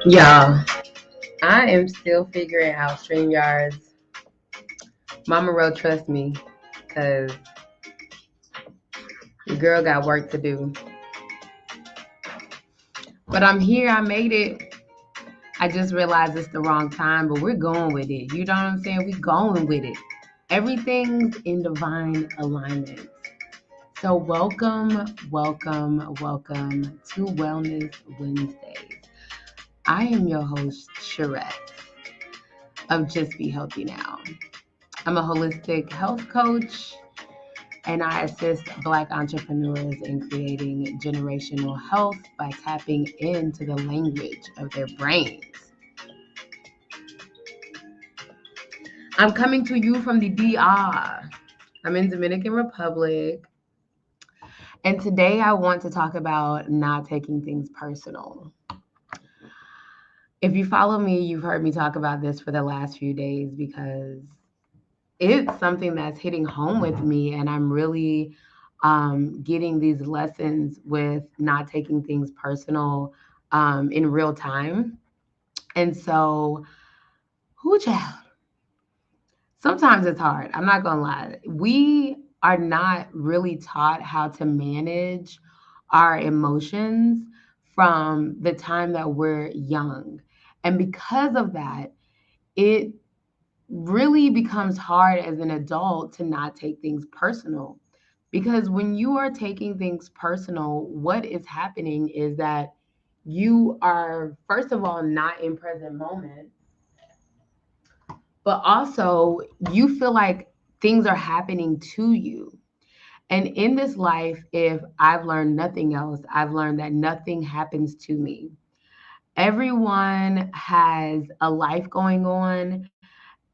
Y'all, I am still figuring out StreamYard's. Mama Ro, trust me, because the girl got work to do. But I'm here. I made it. I just realized it's the wrong time, but we're going with it. You know what I'm saying? We're going with it. Everything's in divine alignment. So, welcome to Wellness Wednesdays. I am your host, Cherette of Just Be Healthy Now. I'm a holistic health coach and I assist Black entrepreneurs in creating generational health by tapping into the language of their brains. I'm coming to you from the DR. I'm in Dominican Republic. And today I want to talk about not taking things personal. If you follow me, you've heard me talk about this for the last few days because it's something that's hitting home with me, and I'm really getting these lessons with not taking things personal in real time. And so, who child? Sometimes it's hard. I'm not gonna lie. We are not really taught how to manage our emotions from the time that we're young. And because of that, it really becomes hard as an adult to not take things personal. Because when you are taking things personal, what is happening is that you are, first of all, not in present moment, but also you feel like things are happening to you. And in this life, if I've learned nothing else, I've learned that nothing happens to me. Everyone has a life going on.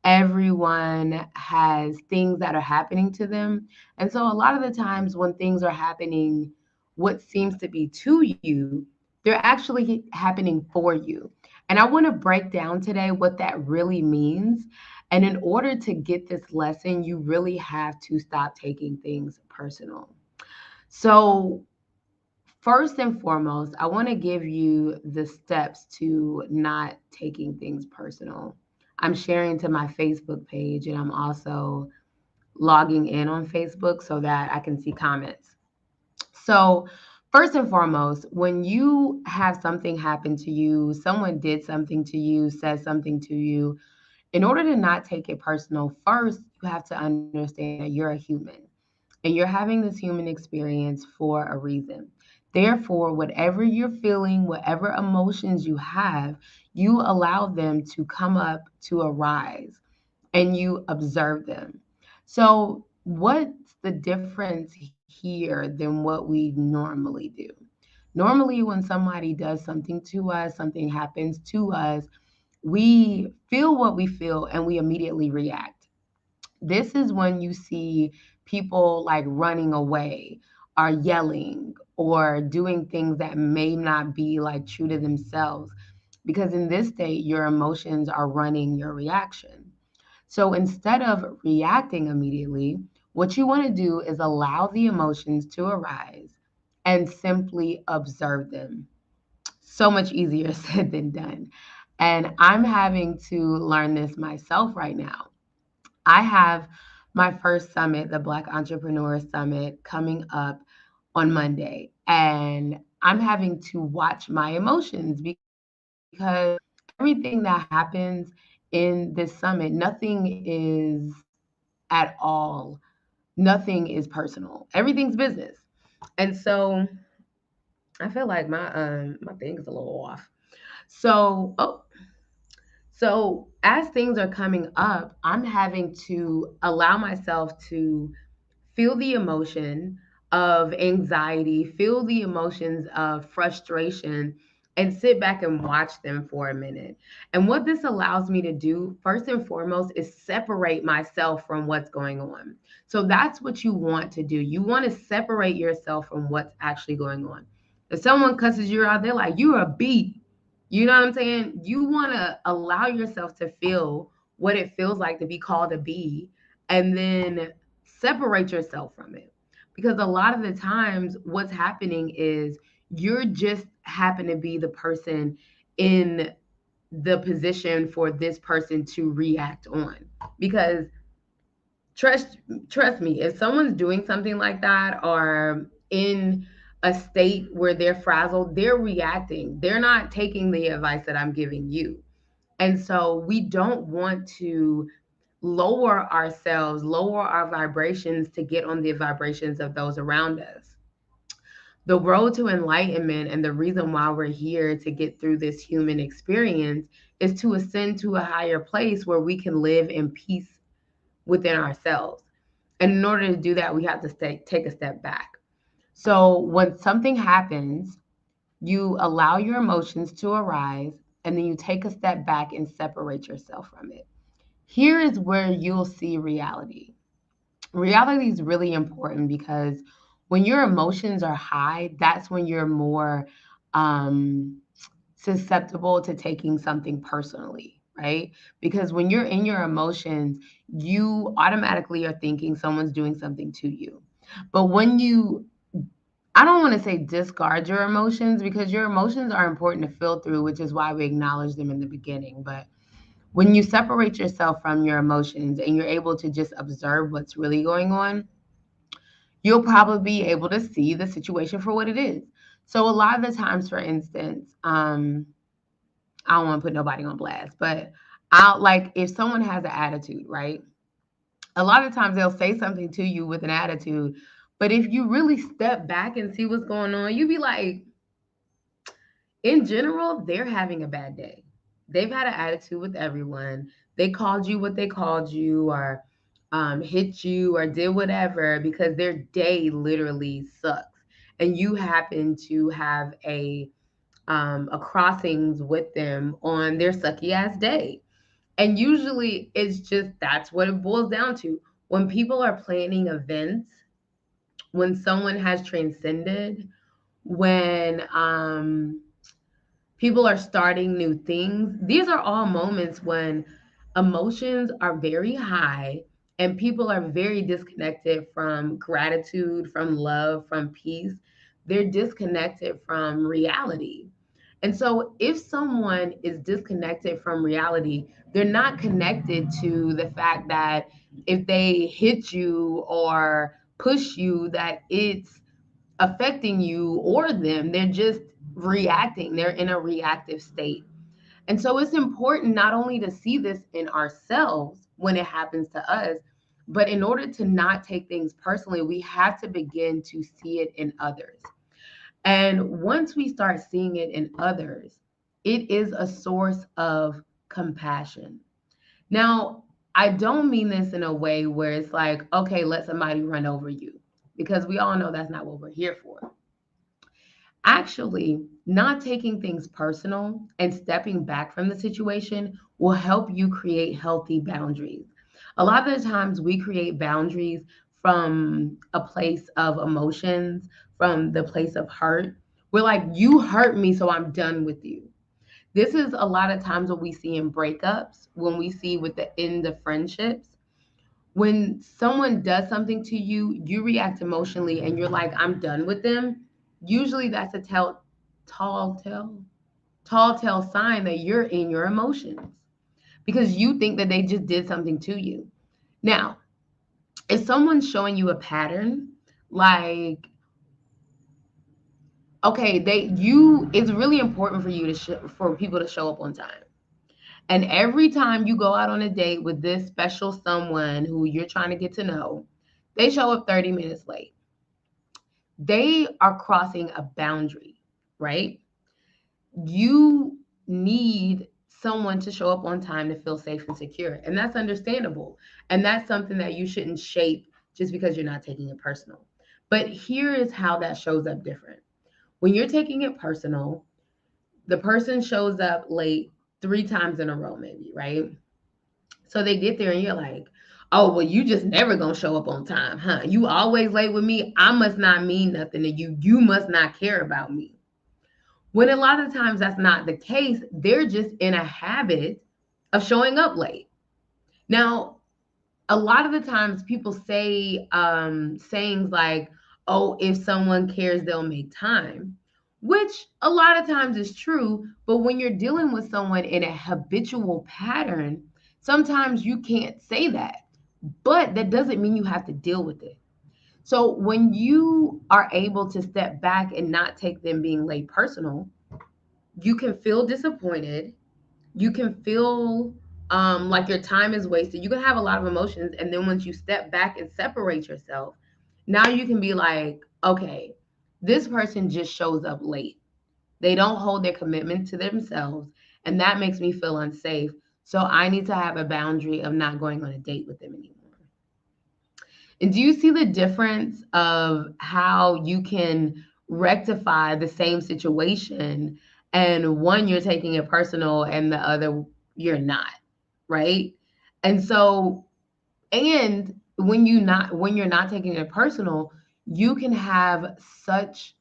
Everyone has things that are happening to them. And so a lot of the times when things are happening, what seems to be to you, they're actually happening for you. And I want to break down today what that really means. And in order to get this lesson, you really have to stop taking things personal. So, first and foremost, I want to give you the steps to not taking things personal. I'm sharing to my Facebook page and I'm also logging in on Facebook so that I can see comments. So, first and foremost, when you have something happen to you, someone did something to you, said something to you, in order to not take it personal, first, you have to understand that you're a human and you're having this human experience for a reason. Therefore, whatever you're feeling, whatever emotions you have, you allow them to come up to arise and you observe them. So, what's the difference here than what we normally do? Normally, when somebody does something to us, something happens to us, we feel what we feel and we immediately react. This is when you see people like running away or yelling or doing things that may not be like true to themselves because in this state your emotions are running your reaction. So instead of reacting immediately, what you want to do is allow the emotions to arise and simply observe them. So much easier said than done. And I'm having to learn this myself right now. I have my first summit, the Black Entrepreneur Summit, coming up on Monday. And I'm having to watch my emotions because everything that happens in this summit, nothing is at all, nothing is personal. Everything's business. And so I feel like my thing is a little off. So, so as things are coming up, I'm having to allow myself to feel the emotion of anxiety, feel the emotions of frustration, and sit back and watch them for a minute. And what this allows me to do, first and foremost, is separate myself from what's going on. So that's what you want to do. You want to separate yourself from what's actually going on. If someone cusses you out, they're like, you're a bee. You know what I'm saying? You want to allow yourself to feel what it feels like to be called a bee and then separate yourself from it. Because a lot of the times, what's happening is you're just happen to be the person in the position for this person to react on. Because trust trust me, if someone's doing something like that or in a state where they're frazzled, they're reacting. They're not taking the advice that I'm giving you. And so we don't want to lower ourselves, lower our vibrations to get on the vibrations of those around us. The road to enlightenment and the reason why we're here to get through this human experience is to ascend to a higher place where we can live in peace within ourselves. And in order to do that, we have to take a step back. So when something happens, you allow your emotions to arise and then you take a step back and separate yourself from it. Here is where you'll see reality. Reality is really important because when your emotions are high, that's when you're more um, susceptible to taking something personally, right? Because when you're in your emotions, you automatically are thinking someone's doing something to you. But when you, I don't want to say discard your emotions because your emotions are important to feel through, which is why we acknowledge them in the beginning. But when you separate yourself from your emotions and you're able to just observe what's really going on, you'll probably be able to see the situation for what it is. So a lot of the times, for instance, I don't want to put nobody on blast, but I'll like if someone has an attitude, right? A lot of times they'll say something to you with an attitude, but if you really step back and see what's going on, you be like, in general, they're having a bad day. They've had an attitude with everyone. They called you what they called you, or hit you, or did whatever because their day literally sucks. And you happen to have a crossings with them on their sucky ass day. And usually it's just that's what it boils down to. When people are planning events, when someone has transcended, when people are starting new things. These are all moments when emotions are very high and people are very disconnected from gratitude, from love, from peace. They're disconnected from reality. And so, if someone is disconnected from reality, they're not connected to the fact that if they hit you or push you, that it's affecting you or them. They're just reacting, they're in a reactive state. And so it's important not only to see this in ourselves when it happens to us, but in order to not take things personally, we have to begin to see it in others. And once we start seeing it in others, it is a source of compassion. Now, I don't mean this in a way where it's like, okay, let somebody run over you, because we all know that's not what we're here for. Actually, not taking things personal and stepping back from the situation will help you create healthy boundaries. A lot of the times we create boundaries from a place of emotions, from the place of hurt. We're like, you hurt me, so I'm done with you. This is a lot of times what we see in breakups, when we see with the end of friendships. When someone does something to you, you react emotionally and you're like, I'm done with them. Usually that's a tall tell, tall tale sign that you're in your emotions because you think that they just did something to you. Now, if someone's showing you a pattern, like, okay, it's really important for you to for people to show up on time. And every time you go out on a date with this special someone who you're trying to get to know, they show up 30 minutes late. They are crossing a boundary, right? You need someone to show up on time to feel safe and secure. And that's understandable. And that's something that you shouldn't shape just because you're not taking it personal. But here is how that shows up different. When you're taking it personal, the person shows up late 3 times in a row, maybe, right? So they get there and you're like, oh, well, you just never gonna show up on time, huh? You always late with me. I must not mean nothing to you. You must not care about me. When a lot of times that's not the case, they're just in a habit of showing up late. Now, a lot of the times people say sayings like, oh, if someone cares, they'll make time. which a lot of times is true. But when you're dealing with someone in a habitual pattern, sometimes you can't say that. But that doesn't mean you have to deal with it. So when you are able to step back and not take them being laid personal, you can feel disappointed. You can feel like your time is wasted. You can have a lot of emotions. And then once you step back and separate yourself, now you can be like, okay, this person just shows up late. They don't hold their commitment to themselves. And that makes me feel unsafe. So I need to have a boundary of not going on a date with them anymore. And do you see the difference of how you can rectify the same situation, and one you're taking it personal and the other you're not, right? And so, and when you're not taking it personal, you can have such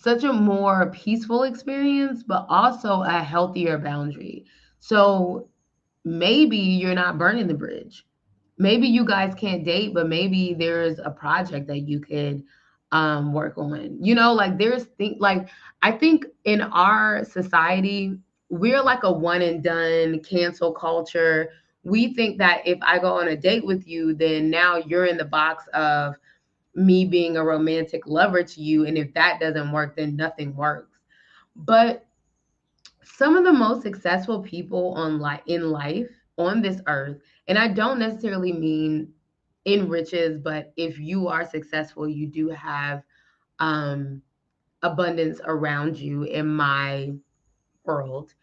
a more peaceful experience, but also a healthier boundary. So maybe you're not burning the bridge. Maybe you guys can't date, but maybe there's a project that you could work on. Like I think in our society, we're like a one and done cancel culture. We think that if I go on a date with you, then now you're in the box of me being a romantic lover to you. And if that doesn't work, then nothing works. But some of the most successful people in life on this earth, and I don't necessarily mean in riches, but if you are successful, you do have um, abundance around you in my world.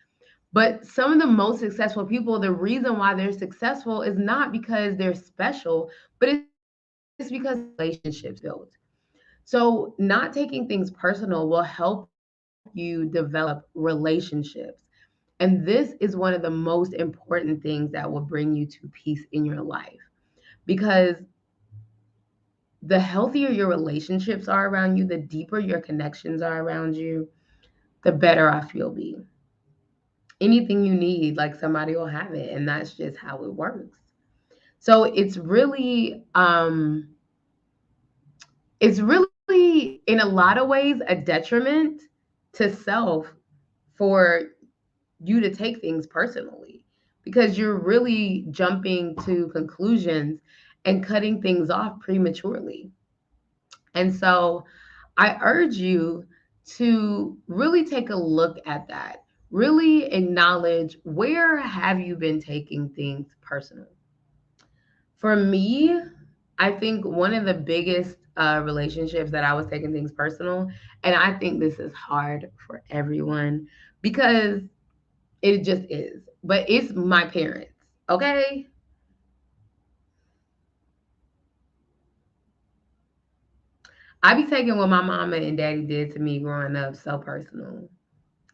But some of the most successful people, the reason why they're successful is not because they're special, but it's because relationships built. So, not taking things personal will help you develop relationships. And this is one of the most important things that will bring you to peace in your life. Because the healthier your relationships are around you, the deeper your connections are around you, the better I feel be. Anything you need, like somebody will have it. And that's just how it works. So it's really in a lot of ways a detriment to self for you to take things personally, because you're really jumping to conclusions and cutting things off prematurely. And so I urge you to really take a look at that. Really acknowledge, where have you been taking things personal? For me, I think one of the biggest relationships that I was taking things personal, and I think this is hard for everyone because it just is, but it's my parents, okay? I be taking what my mama and daddy did to me growing up so personal.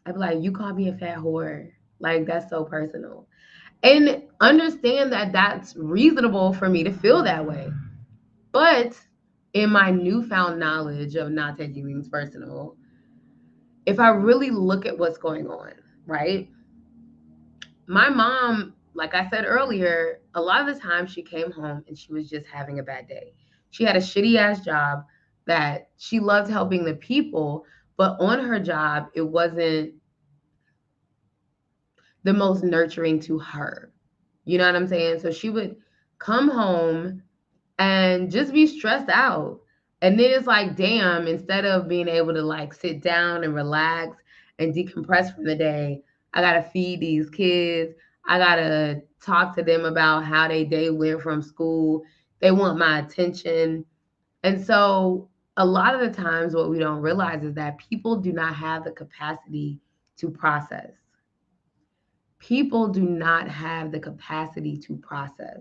I be like, you called me a fat whore. Like, that's so personal. And understand that that's reasonable for me to feel that way. But in my newfound knowledge of not taking things personal, if I really look at what's going on, right? My mom, like I said earlier, a lot of the time she came home and she was just having a bad day. She had a shitty ass job that she loved helping the people, but on her job, it wasn't the most nurturing to her. You know what I'm saying? So she would come home and just be stressed out. And then it's like, damn, instead of being able to like sit down and relax and decompress from the day, I gotta feed these kids. I gotta talk to them about how they day went from school. They want my attention. And so a lot of the times what we don't realize is that people do not have the capacity to process. People do not have the capacity to process.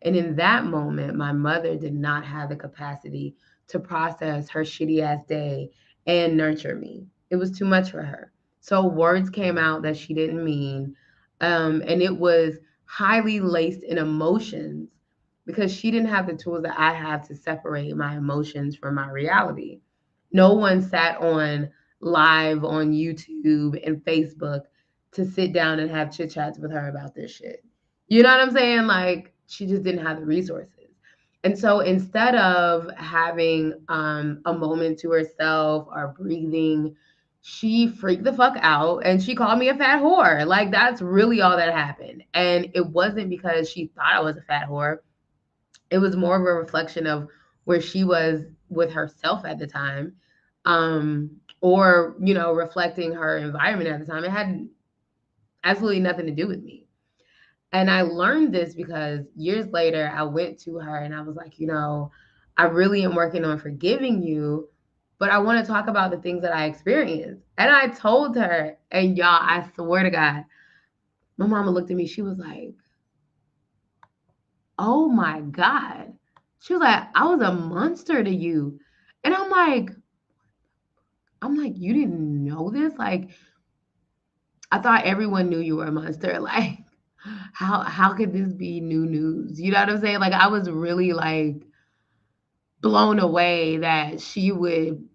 And in that moment, my mother did not have the capacity to process her shitty ass day and nurture me. It was too much for her. So words came out that she didn't mean. And it was highly laced in emotions because she didn't have the tools that I have to separate my emotions from my reality. No one sat on live on YouTube and Facebook to sit down and have chit chats with her about this shit. You know what I'm saying? Like, she just didn't have the resources. And so instead of having a moment to herself or breathing, she freaked the fuck out and she called me a fat whore. Like, that's really all that happened. And it wasn't because she thought I was a fat whore. It was more of a reflection of where she was with herself at the time, or, reflecting her environment at the time. It had absolutely nothing to do with me. And I learned this because years later, I went to her and I was like, I really am working on forgiving you, but I want to talk about the things that I experienced. And I told her, and y'all, I swear to God, my mama looked at me. She was like, oh my God. She was like, I was a monster to you. And I'm like, you didn't know this? Like, I thought everyone knew you were a monster. Like, how could this be new news? You know what I'm saying? Like, I was really like blown away that she would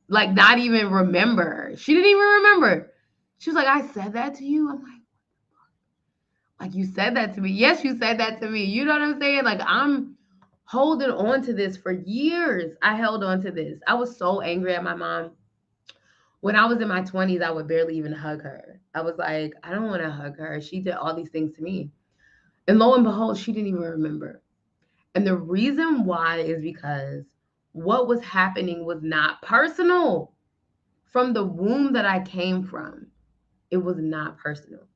like not even remember. She didn't even remember. She was like, I said that to you. I'm like, you said that to me. Yes, you said that to me. You know what I'm saying? Like, I'm holding on to this for years. I held on to this. I was so angry at my mom. When I was in my 20s, I would barely even hug her. I was like, I don't want to hug her. She did all these things to me. And lo and behold, she didn't even remember. And the reason why is because what was happening was not personal. From the womb that I came from, it was not personal.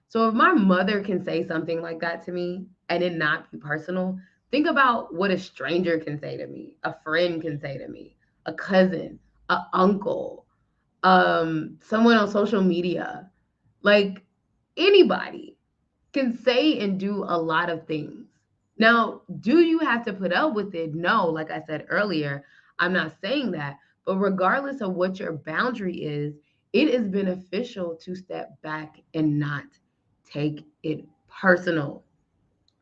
So if my mother can say something like that to me and it not be personal, think about what a stranger can say to me, a friend can say to me, a cousin, a uncle, someone on social media, like anybody can say and do a lot of things. Now, do you have to put up with it? No, like I said earlier, I'm not saying that. But regardless of what your boundary is, it is beneficial to step back and not take it personal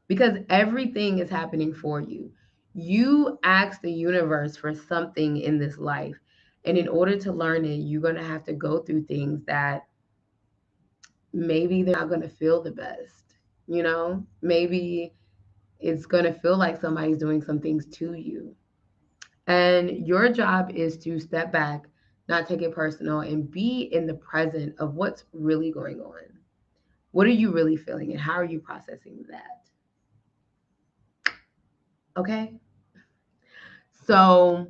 because everything is happening for you. You ask the universe for something in this life. And in order to learn it, you're going to have to go through things that maybe they're not going to feel the best. Maybe it's going to feel like somebody's doing some things to you. And your job is to step back, not take it personal, and be in the present of what's really going on. What are you really feeling, and how are you processing that? Okay. So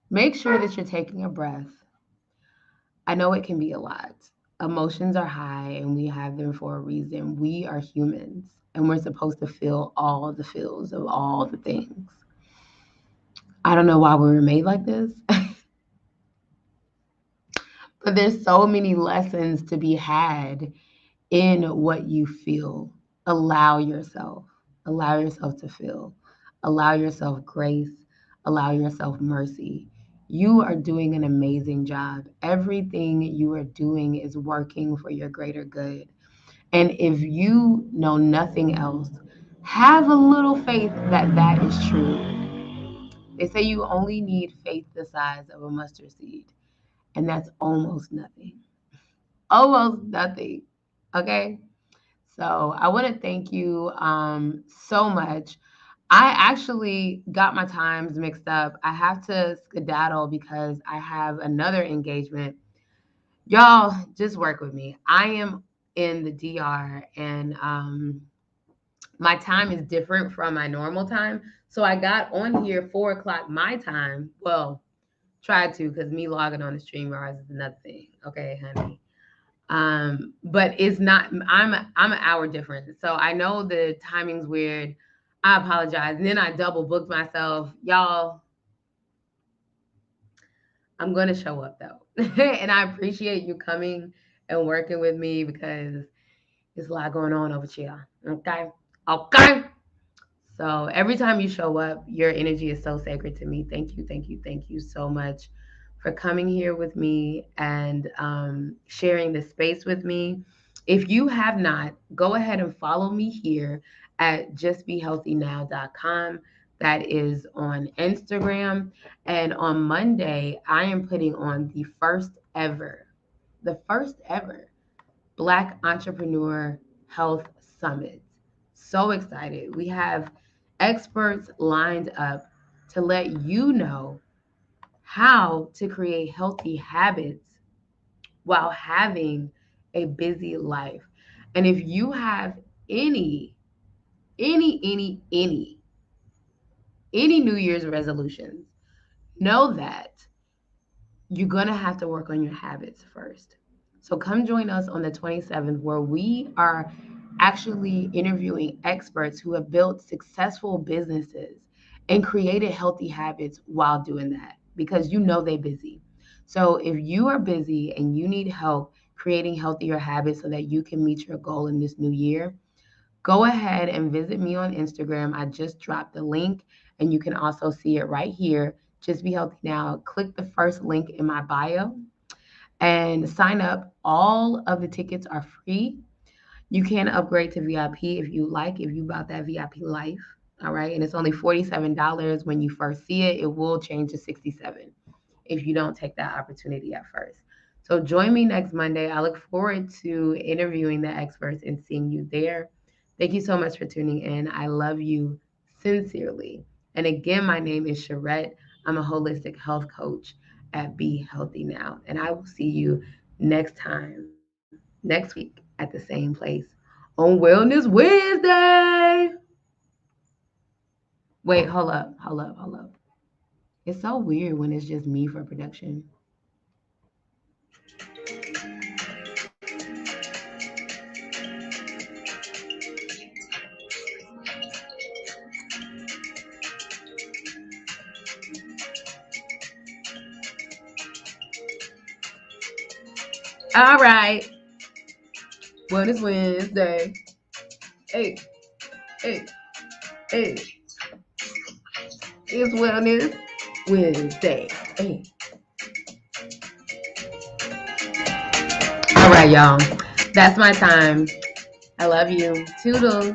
make sure that you're taking a breath. I know it can be a lot. Emotions are high and we have them for a reason. We are humans and we're supposed to feel all the feels of all the things. I don't know why we were made like this, but there's so many lessons to be had in what you feel. Allow yourself. Allow yourself to feel. Allow yourself grace. Allow yourself mercy. You are doing an amazing job. Everything you are doing is working for your greater good. And if you know nothing else, have a little faith that that is true. They say you only need faith the size of a mustard seed, and that's almost nothing. Almost nothing. Okay? So I want to thank you so much. I actually got my times mixed up. I have to skedaddle because I have another engagement. Y'all, just work with me. I am in the DR and my time is different from my normal time. So I got on here 4 o'clock my time. Well, tried to because me logging on the stream hours is another thing. Okay, honey. But it's not. I'm an hour different, so I know the timing's weird. I apologize. And then I double booked myself, y'all. I'm gonna show up though, and I appreciate you coming and working with me because there's a lot going on over here. Okay, okay. So every time you show up, your energy is so sacred to me. Thank you, thank you, thank you so much for coming here with me and sharing this space with me. If you have not, go ahead and follow me here at justbehealthynow.com. That is on Instagram. And on Monday, I am putting on the first ever Black Entrepreneur Health summits. So excited. We have experts lined up to let you know how to create healthy habits while having a busy life. And if you have any, any, any, any, any New Year's resolutions, know that you're going to have to work on your habits first. So come join us on the 27th, where we are actually interviewing experts who have built successful businesses and created healthy habits while doing that, because you know they're busy. So if you are busy and you need help creating healthier habits so that you can meet your goal in this new year, go ahead and visit me on Instagram. I just dropped the link, and you can also see it right here. Just Be Healthy Now. Click the first link in my bio and sign up. All of the tickets are free. You can upgrade to VIP if you like, if you bought that VIP life. All right. And it's only $47 when you first see it. It will change to 67 if you don't take that opportunity at first. So join me next Monday. I look forward to interviewing the experts and seeing you there. Thank you so much for tuning in. I love you sincerely. And again, my name is Cherette. I'm a holistic health coach at Be Healthy Now. And I will see you next time, next week at the same place on Wellness Wednesday. Wait, hold up. It's so weird when it's just me for production. All right. Wellness Wednesday. Hey, hey, hey. It's Wellness Wednesday. Hey. All right, y'all. That's my time. I love you. Toodles.